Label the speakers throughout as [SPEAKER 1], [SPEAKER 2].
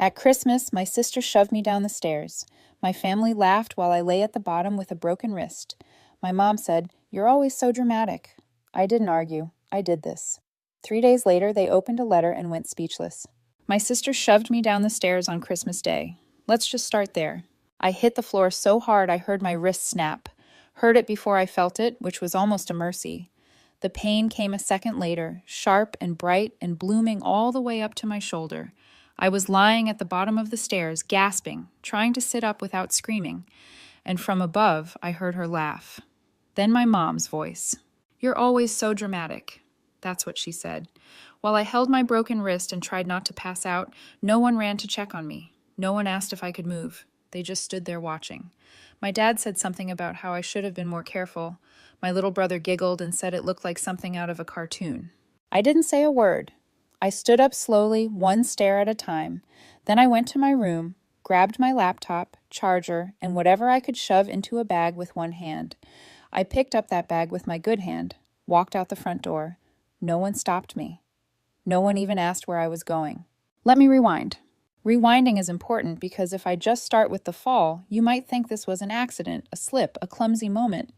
[SPEAKER 1] At Christmas, my sister shoved me down the stairs. My family laughed while I lay at the bottom with a broken wrist. My mom said, "You're always so dramatic." I didn't argue. I did this. 3 days later, they opened a letter and went speechless. My sister shoved me down the stairs on Christmas Day. Let's just start there. I hit the floor so hard I heard my wrist snap. Heard it before I felt it, which was almost a mercy. The pain came a second later, sharp and bright and blooming all the way up to my shoulder. I was lying at the bottom of the stairs, gasping, trying to sit up without screaming. And from above, I heard her laugh. Then my mom's voice. "You're always so dramatic." That's what she said. While I held my broken wrist and tried not to pass out, no one ran to check on me. No one asked if I could move. They just stood there watching. My dad said something about how I should have been more careful. My little brother giggled and said it looked like something out of a cartoon. I didn't say a word. I stood up slowly, one stair at a time. Then I went to my room, grabbed my laptop, charger, and whatever I could shove into a bag with one hand. I picked up that bag with my good hand, walked out the front door. No one stopped me. No one even asked where I was going. Let me rewind. Rewinding is important because if I just start with the fall, you might think this was an accident, a slip, a clumsy moment.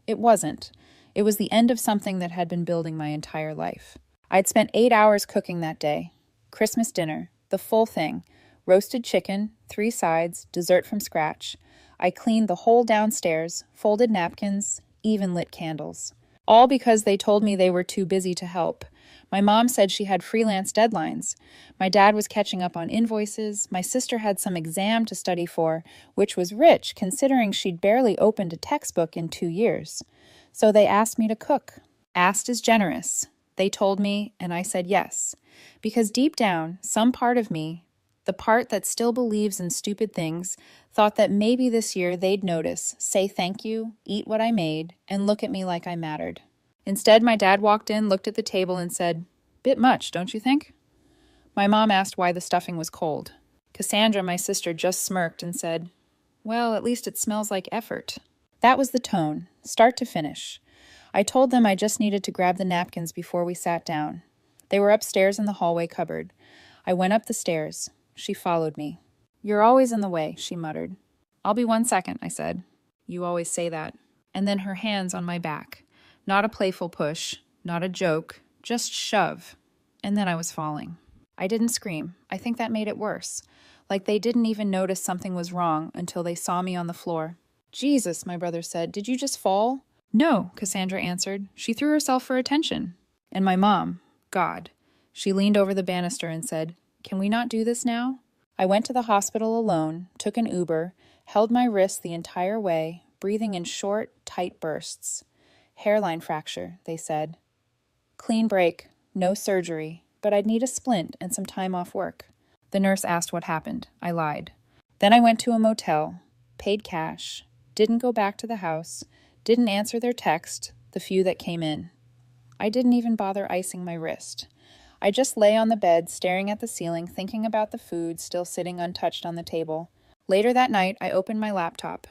[SPEAKER 1] It wasn't. It was the end of something that had been building my entire life. I'd spent 8 hours cooking that day. Christmas dinner, the full thing. Roasted chicken, 3 sides, dessert from scratch. I cleaned the whole downstairs, folded napkins, even lit candles. All because they told me they were too busy to help. My mom said she had freelance deadlines. My dad was catching up on invoices. My sister had some exam to study for, which was rich considering she'd barely opened a textbook in 2 years. So they asked me to cook. Asked is generous. They told me, and I said yes. Because deep down, some part of me, the part that still believes in stupid things, thought that maybe this year they'd notice, say thank you, eat what I made, and look at me like I mattered. Instead, my dad walked in, looked at the table, and said, "Bit much, don't you think?" My mom asked why the stuffing was cold. Cassandra, my sister, just smirked and said, "Well, at least it smells like effort." That was the tone, start to finish. I told them I just needed to grab the napkins before we sat down. They were upstairs in the hallway cupboard. I went up the stairs. She followed me. "You're always in the way," she muttered. "I'll be 1 second," I said. "You always say that." And then her hands on my back. Not a playful push, not a joke, just shove. And then I was falling. I didn't scream. I think that made it worse. Like they didn't even notice something was wrong until they saw me on the floor. "Jesus," my brother said, "did you just fall?" "No," Cassandra answered. "She threw herself for attention." And my mom, God, she leaned over the banister and said, "Can we not do this now?" I went to the hospital alone, took an Uber, held my wrist the entire way, breathing in short, tight bursts. Hairline fracture, they said. Clean break, no surgery, but I'd need a splint and some time off work. The nurse asked what happened. I lied. Then I went to a motel, paid cash, didn't go back to the house, didn't answer their text, the few that came in. I didn't even bother icing my wrist. I just lay on the bed, staring at the ceiling, thinking about the food still sitting untouched on the table. Later that night, I opened my laptop.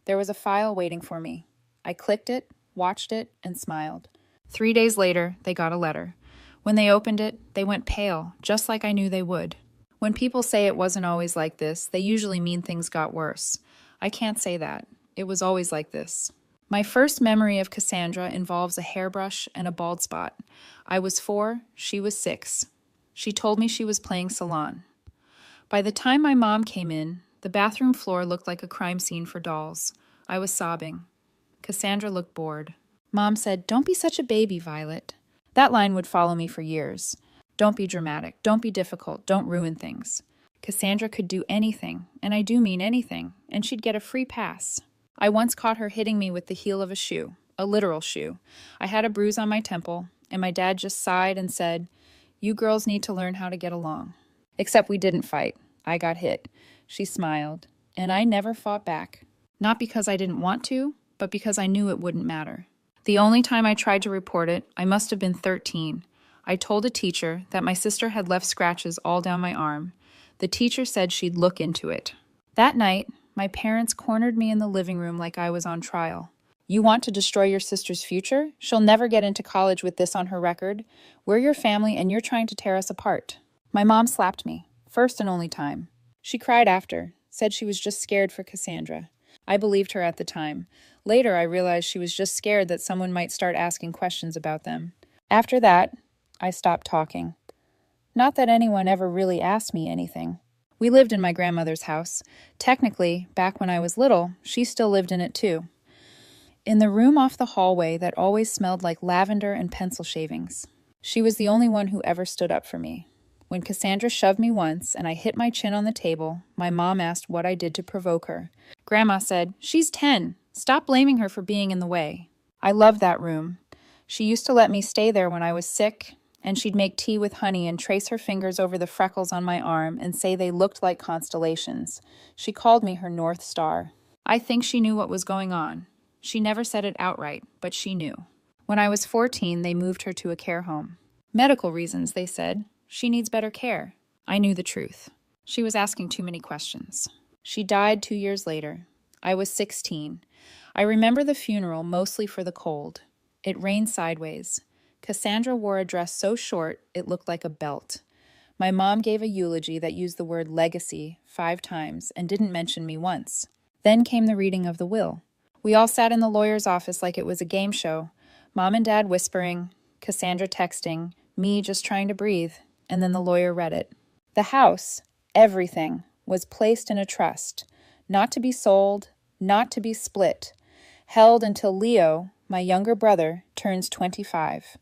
[SPEAKER 1] There was a file waiting for me. I clicked it, watched it, and smiled. 3 days later, they got a letter. When they opened it, they went pale, just like I knew they would. When people say it wasn't always like this, they usually mean things got worse. I can't say that. It was always like this. My first memory of Cassandra involves a hairbrush and a bald spot. I was 4, she was 6. She told me she was playing salon. By the time my mom came in, the bathroom floor looked like a crime scene for dolls. I was sobbing. Cassandra looked bored. Mom said, "Don't be such a baby, Violet." That line would follow me for years. Don't be dramatic. Don't be difficult. Don't ruin things. Cassandra could do anything, and I do mean anything, and she'd get a free pass. I once caught her hitting me with the heel of a shoe, a literal shoe. I had a bruise on my temple, and my dad just sighed and said, "You girls need to learn how to get along." Except we didn't fight. I got hit. She smiled, and I never fought back. Not because I didn't want to, but because I knew it wouldn't matter. The only time I tried to report it, I must have been 13. I told a teacher that my sister had left scratches all down my arm. The teacher said she'd look into it. That night, my parents cornered me in the living room like I was on trial. "You want to destroy your sister's future? She'll never get into college with this on her record. We're your family and you're trying to tear us apart." My mom slapped me, first and only time. She cried after, said she was just scared for Cassandra. I believed her at the time. Later, I realized she was just scared that someone might start asking questions about them. After that, I stopped talking. Not that anyone ever really asked me anything. We lived in my grandmother's house. Technically, back when I was little, she still lived in it too. In the room off the hallway that always smelled like lavender and pencil shavings. She was the only one who ever stood up for me. When Cassandra shoved me once and I hit my chin on the table, my mom asked what I did to provoke her. Grandma said, "She's 10. Stop blaming her for being in the way." I loved that room. She used to let me stay there when I was sick, and she'd make tea with honey and trace her fingers over the freckles on my arm and say they looked like constellations. She called me her North Star. I think she knew what was going on. She never said it outright, but she knew. When I was 14, they moved her to a care home. Medical reasons, they said. She needs better care. I knew the truth. She was asking too many questions. She died 2 years later. I was 16. I remember the funeral mostly for the cold. It rained sideways. Cassandra wore a dress so short it looked like a belt. My mom gave a eulogy that used the word legacy 5 times and didn't mention me once. Then came the reading of the will. We all sat in the lawyer's office like it was a game show. Mom and Dad whispering, Cassandra texting, me just trying to breathe, and then the lawyer read it. The house, everything, was placed in a trust, not to be sold, not to be split, held until Leo, my younger brother, turns 25.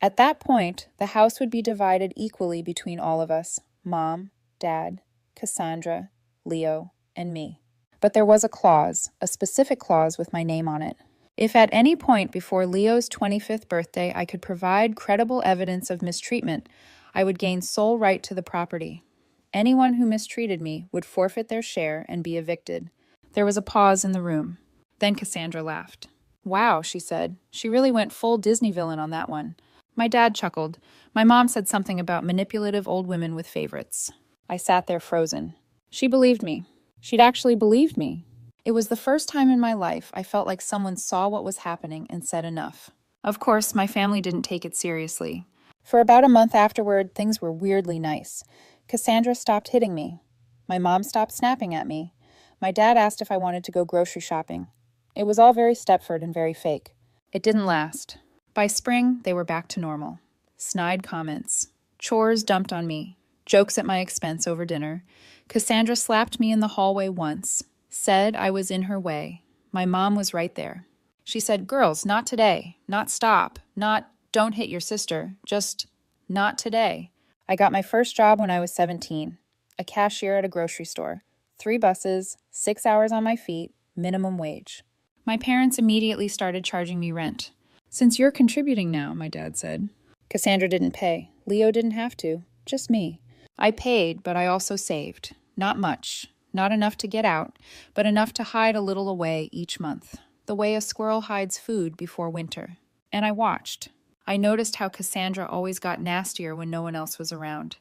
[SPEAKER 1] At that point, the house would be divided equally between all of us, Mom, Dad, Cassandra, Leo, and me. But there was a clause, a specific clause with my name on it. If at any point before Leo's 25th birthday I could provide credible evidence of mistreatment, I would gain sole right to the property. Anyone who mistreated me would forfeit their share and be evicted. There was a pause in the room. Then Cassandra laughed. "Wow," she said. She really went full Disney villain on that one. My dad chuckled. My mom said something about manipulative old women with favorites. I sat there frozen. She believed me. She'd actually believed me. It was the first time in my life I felt like someone saw what was happening and said enough. Of course, my family didn't take it seriously. For about a month afterward, things were weirdly nice. Cassandra stopped hitting me. My mom stopped snapping at me. My dad asked if I wanted to go grocery shopping. It was all very Stepford and very fake. It didn't last. By spring, they were back to normal. Snide comments. Chores dumped on me. Jokes at my expense over dinner. Cassandra slapped me in the hallway once. Said I was in her way. My mom was right there. She said, "Girls, not today. Not stop. Not don't hit your sister. Just not today." I got my first job when I was 17. A cashier at a grocery store. 3 buses, 6 hours on my feet, minimum wage. My parents immediately started charging me rent. "Since you're contributing now," my dad said. Cassandra didn't pay. Leo didn't have to. Just me. I paid, but I also saved. Not much. Not enough to get out, but enough to hide a little away each month. The way a squirrel hides food before winter. And I watched. I noticed how Cassandra always got nastier when no one else was around.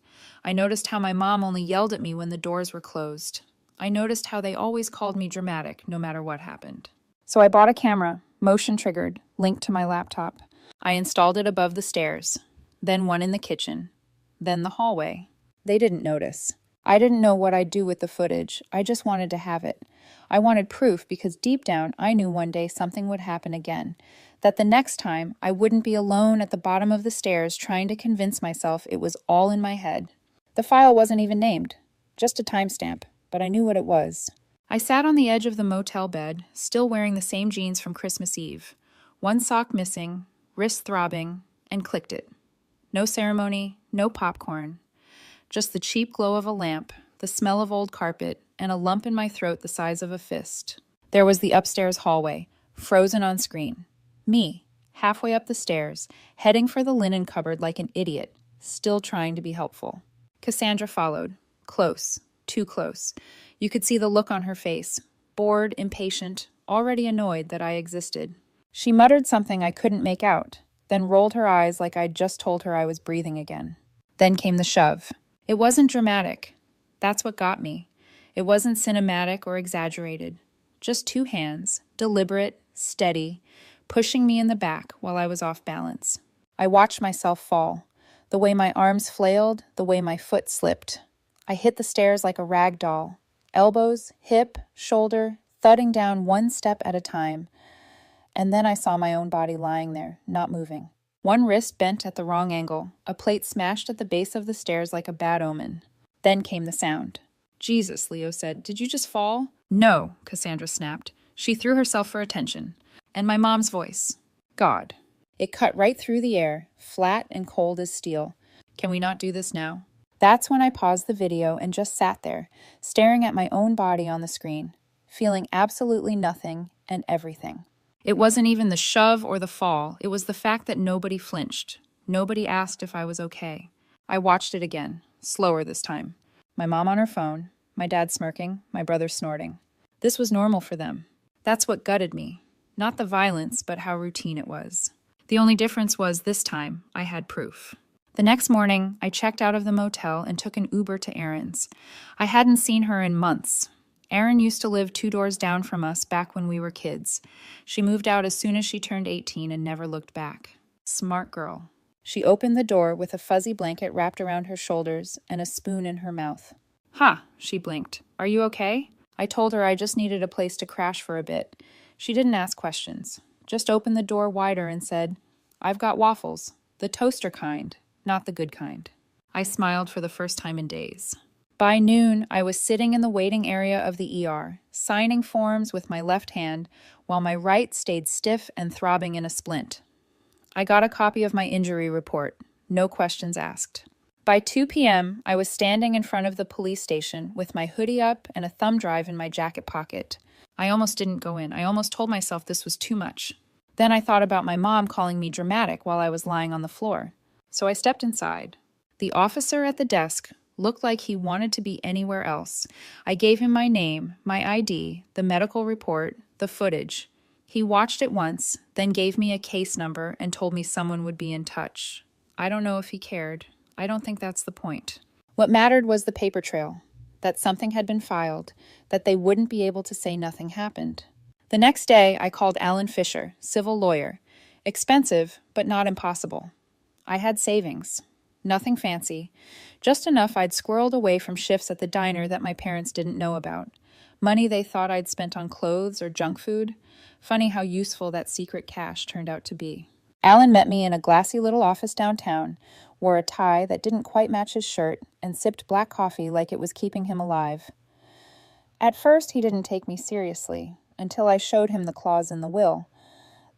[SPEAKER 1] I noticed how my mom only yelled at me when the doors were closed. I noticed how they always called me dramatic, no matter what happened. So I bought a camera, motion-triggered, linked to my laptop. I installed it above the stairs, then one in the kitchen, then the hallway. They didn't notice. I didn't know what I'd do with the footage. I just wanted to have it. I wanted proof because deep down I knew one day something would happen again. That the next time I wouldn't be alone at the bottom of the stairs trying to convince myself it was all in my head. The file wasn't even named. Just a timestamp, but I knew what it was. I sat on the edge of the motel bed, still wearing the same jeans from Christmas Eve. One sock missing, wrist throbbing, and clicked it. No ceremony, no popcorn. Just the cheap glow of a lamp, the smell of old carpet, and a lump in my throat the size of a fist. There was the upstairs hallway, frozen on screen. Me, halfway up the stairs, heading for the linen cupboard like an idiot, still trying to be helpful. Cassandra followed. Close. Too close. You could see the look on her face. Bored, impatient, already annoyed that I existed. She muttered something I couldn't make out, then rolled her eyes like I'd just told her I was breathing again. Then came the shove. It wasn't dramatic. That's what got me. It wasn't cinematic or exaggerated. Just 2 hands, deliberate, steady, pushing me in the back while I was off balance. I watched myself fall. The way my arms flailed, the way my foot slipped. I hit the stairs like a rag doll, elbows, hip, shoulder, thudding down one step at a time. And then I saw my own body lying there, not moving. One wrist bent at the wrong angle, a plate smashed at the base of the stairs like a bad omen. Then came the sound. Jesus, Leo said. Did you just fall? No, Cassandra snapped. She threw herself for attention. And my mom's voice. God. It cut right through the air, flat and cold as steel. Can we not do this now? That's when I paused the video and just sat there, staring at my own body on the screen, feeling absolutely nothing and everything. It wasn't even the shove or the fall. It was the fact that nobody flinched. Nobody asked if I was okay. I watched it again, slower this time. My mom on her phone, my dad smirking, my brother snorting. This was normal for them. That's what gutted me. Not the violence, but how routine it was. The only difference was this time, I had proof. The next morning, I checked out of the motel and took an Uber to Erin's. I hadn't seen her in months. Erin used to live 2 doors down from us back when we were kids. She moved out as soon as she turned 18 and never looked back. Smart girl. She opened the door with a fuzzy blanket wrapped around her shoulders and a spoon in her mouth. "Ha," she blinked. "Are you okay?" I told her I just needed a place to crash for a bit. She didn't ask questions, just opened the door wider and said, "I've got waffles, the toaster kind, not the good kind." I smiled for the first time in days. By noon, I was sitting in the waiting area of the ER, signing forms with my left hand, while my right stayed stiff and throbbing in a splint. I got a copy of my injury report, no questions asked. By 2 p.m., I was standing in front of the police station with my hoodie up and a thumb drive in my jacket pocket. I almost didn't go in. I almost told myself this was too much. Then I thought about my mom calling me dramatic while I was lying on the floor. So I stepped inside. The officer at the desk looked like he wanted to be anywhere else. I gave him my name, my ID, the medical report, the footage. He watched it once, then gave me a case number and told me someone would be in touch. I don't know if he cared. I don't think that's the point. What mattered was the paper trail, that something had been filed, that they wouldn't be able to say nothing happened. The next day, I called Alan Fisher, civil lawyer. Expensive, but not impossible. I had savings. Nothing fancy. Just enough I'd squirreled away from shifts at the diner that my parents didn't know about. Money they thought I'd spent on clothes or junk food. Funny how useful that secret cash turned out to be. Alan met me in a glassy little office downtown, wore a tie that didn't quite match his shirt, and sipped black coffee like it was keeping him alive. At first, he didn't take me seriously, until I showed him the clause in the will.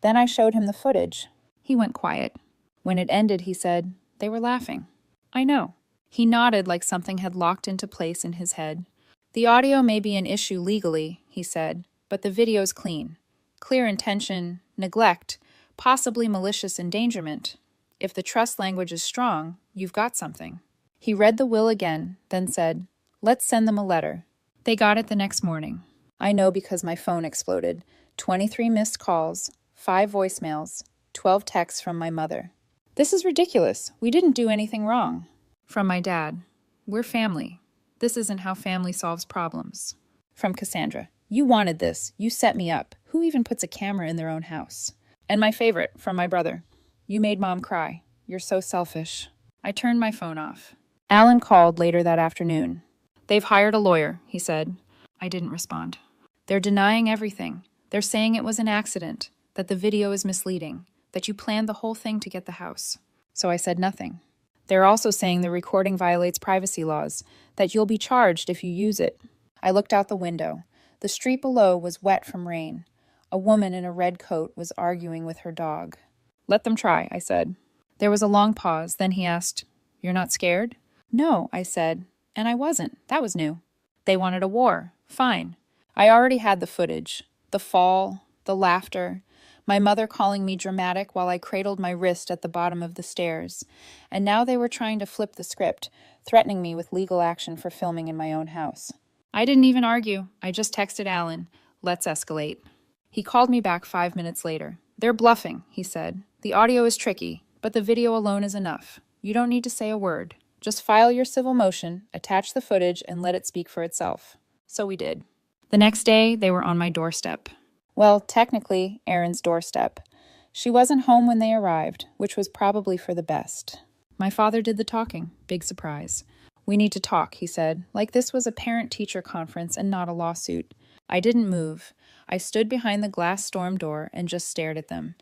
[SPEAKER 1] Then I showed him the footage. He went quiet. When it ended, he said, "They were laughing." I know. He nodded like something had locked into place in his head. "The audio may be an issue legally," he said, "but the video's clean. Clear intention, neglect, possibly malicious endangerment. If the trust language is strong, you've got something." He read the will again, then said, "Let's send them a letter." They got it the next morning. I know because my phone exploded. 23 missed calls, 5 voicemails, 12 texts from my mother. "This is ridiculous. We didn't do anything wrong." From my dad, "We're family. This isn't how family solves problems." From Cassandra, "You wanted this. You set me up. Who even puts a camera in their own house?" And my favorite, from my brother, "You made Mom cry. You're so selfish." I turned my phone off. Alan called later that afternoon. "They've hired a lawyer," he said. I didn't respond. "They're denying everything. They're saying it was an accident, that the video is misleading, that you planned the whole thing to get the house." So I said nothing. "They're also saying the recording violates privacy laws, that you'll be charged if you use it." I looked out the window. The street below was wet from rain. A woman in a red coat was arguing with her dog. "Let them try," I said. There was a long pause. Then he asked, "You're not scared?" "No," I said, and I wasn't. That was new. They wanted a war. Fine. I already had the footage. The fall, the laughter, my mother calling me dramatic while I cradled my wrist at the bottom of the stairs. And now they were trying to flip the script, threatening me with legal action for filming in my own house. I didn't even argue. I just texted Alan, "Let's escalate." He called me back 5 minutes later. "They're bluffing," he said. "The audio is tricky, but the video alone is enough. You don't need to say a word. Just file your civil motion, attach the footage, and let it speak for itself." So we did. The next day, they were on my doorstep. Well, technically, Erin's doorstep. She wasn't home when they arrived, which was probably for the best. My father did the talking. Big surprise. We need to talk, he said, like this was a parent-teacher conference and not a lawsuit. I didn't move. I stood behind the glass storm door and just stared at them.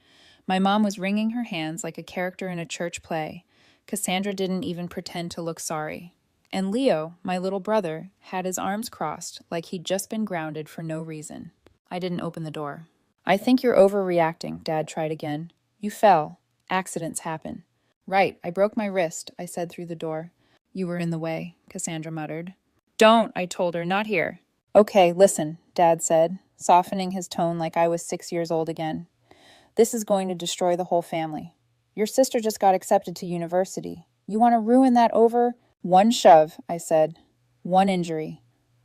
[SPEAKER 1] My mom was wringing her hands like a character in a church play. Cassandra didn't even pretend to look sorry. And Leo, my little brother, had his arms crossed like he'd just been grounded for no reason. I didn't open the door. I think you're overreacting, Dad tried again. You fell. Accidents happen. Right, I broke my wrist, I said through the door. You were in the way, Cassandra muttered. Don't, I told her, not here. Okay, listen, Dad said, softening his tone like I was 6 years old again. This is going to destroy the whole family. Your sister just got accepted to university. You want to ruin that over? One shove, I said. One injury.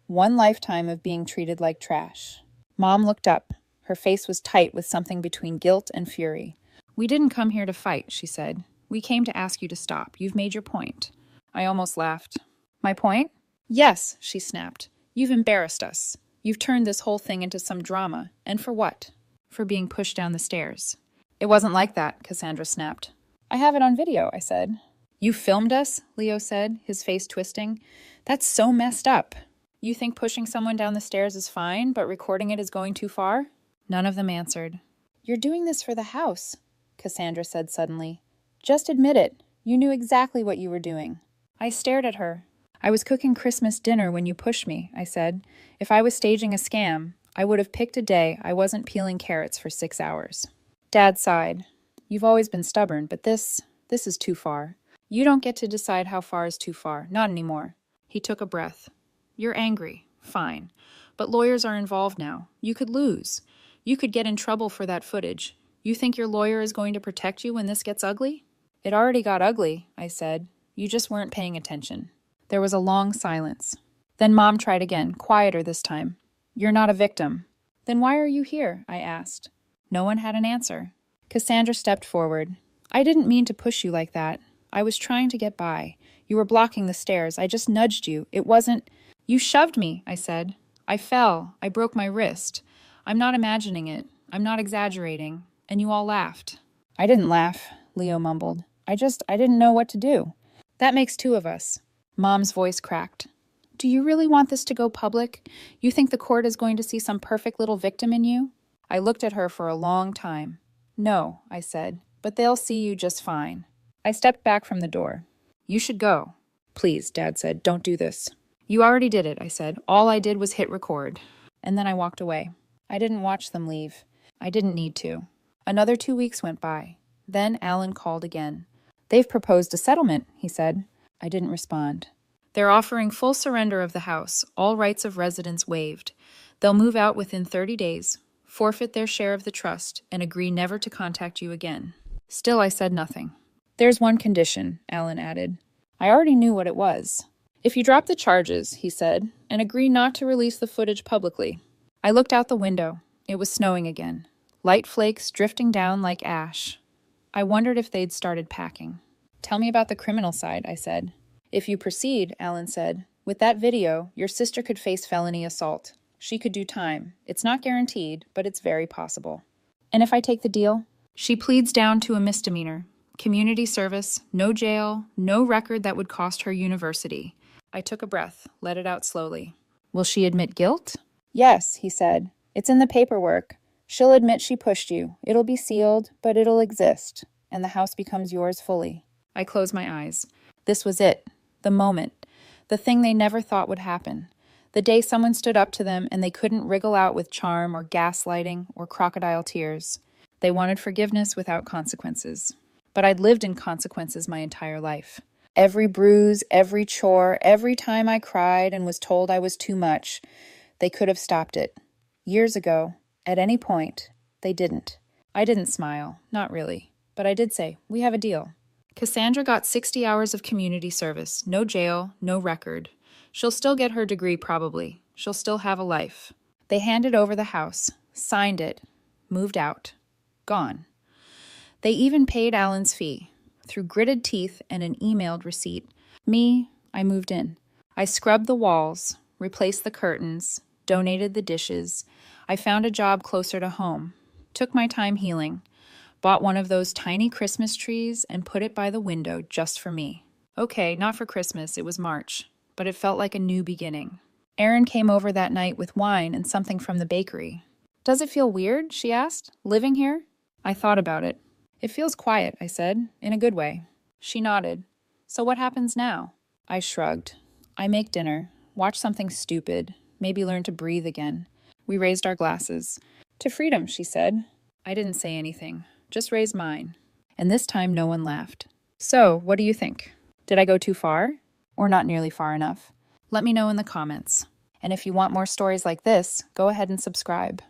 [SPEAKER 1] One lifetime of being treated like trash. Mom looked up. Her face was tight with something between guilt and fury. We didn't come here to fight, she said. We came to ask you to stop. You've made your point. I almost laughed. My point? Yes, she snapped. You've embarrassed us. You've turned this whole thing into some drama. And for what? For being pushed down the stairs. It wasn't like that, Cassandra snapped. I have it on video, I said. You filmed us? Leo said, his face twisting. That's so messed up. You think pushing someone down the stairs is fine, but recording it is going too far? None of them answered. You're doing this for the house, Cassandra said suddenly. Just admit it. You knew exactly what you were doing. I stared at her. I was cooking Christmas dinner when you pushed me, I said. If I was staging a scam, I would have picked a day I wasn't peeling carrots for 6 hours. Dad sighed. You've always been stubborn, but this is too far. You don't get to decide how far is too far. Not anymore. He took a breath. You're angry. Fine. But lawyers are involved now. You could lose. You could get in trouble for that footage. You think your lawyer is going to protect you when this gets ugly? It already got ugly, I said. You just weren't paying attention. There was a long silence. Then Mom tried again, quieter this time. You're not a victim. Then why are you here? I asked. No one had an answer. Cassandra stepped forward. I didn't mean to push you like that. I was trying to get by. You were blocking the stairs. I just nudged you. It wasn't... You shoved me, I said. I fell. I broke my wrist. I'm not imagining it. I'm not exaggerating. And you all laughed. I didn't laugh, Leo mumbled. I didn't know what to do. That makes two of us. Mom's voice cracked. Do you really want this to go public? You think the court is going to see some perfect little victim in you? I looked at her for a long time. No, I said, but they'll see you just fine. I stepped back from the door. You should go. Please, Dad said, don't do this. You already did it, I said. All I did was hit record. And then I walked away. I didn't watch them leave. I didn't need to. Another 2 weeks went by. Then Alan called again. They've proposed a settlement, he said. I didn't respond. They're offering full surrender of the house, all rights of residence waived. They'll move out within 30 days, forfeit their share of the trust, and agree never to contact you again. Still, I said nothing. There's one condition, Alan added. I already knew what it was. If you drop the charges, he said, and agree not to release the footage publicly. I looked out the window. It was snowing again. Light flakes drifting down like ash. I wondered if they'd started packing. Tell me about the criminal side, I said. If you proceed, Alan said, with that video, your sister could face felony assault. She could do time. It's not guaranteed, but it's very possible. And if I take the deal? She pleads down to a misdemeanor. Community service, no jail, no record that would cost her university. I took a breath, let it out slowly. Will she admit guilt? Yes, he said. It's in the paperwork. She'll admit she pushed you. It'll be sealed, but it'll exist. And the house becomes yours fully. I closed my eyes. This was it. The moment. The thing they never thought would happen. The day someone stood up to them and they couldn't wriggle out with charm or gaslighting or crocodile tears. They wanted forgiveness without consequences. But I'd lived in consequences my entire life. Every bruise, every chore, every time I cried and was told I was too much, they could have stopped it. Years ago, at any point, they didn't. I didn't smile, not really, but I did say, we have a deal. Cassandra got 60 hours of community service, no jail, no record. She'll still get her degree probably. She'll still have a life. They handed over the house, signed it, moved out, gone. They even paid Alan's fee, through gritted teeth and an emailed receipt. Me, I moved in. I scrubbed the walls, replaced the curtains, donated the dishes. I found a job closer to home, took my time healing, bought one of those tiny Christmas trees and put it by the window just for me. Okay, not for Christmas, it was March, but it felt like a new beginning. Erin came over that night with wine and something from the bakery. Does it feel weird? She asked. Living here? I thought about it. It feels quiet, I said, in a good way. She nodded. So what happens now? I shrugged. I make dinner, watch something stupid, maybe learn to breathe again. We raised our glasses. To freedom, she said. I didn't say anything, just raised mine. And this time no one laughed. So, what do you think? Did I go too far? Or not nearly far enough? Let me know in the comments. And if you want more stories like this, go ahead and subscribe.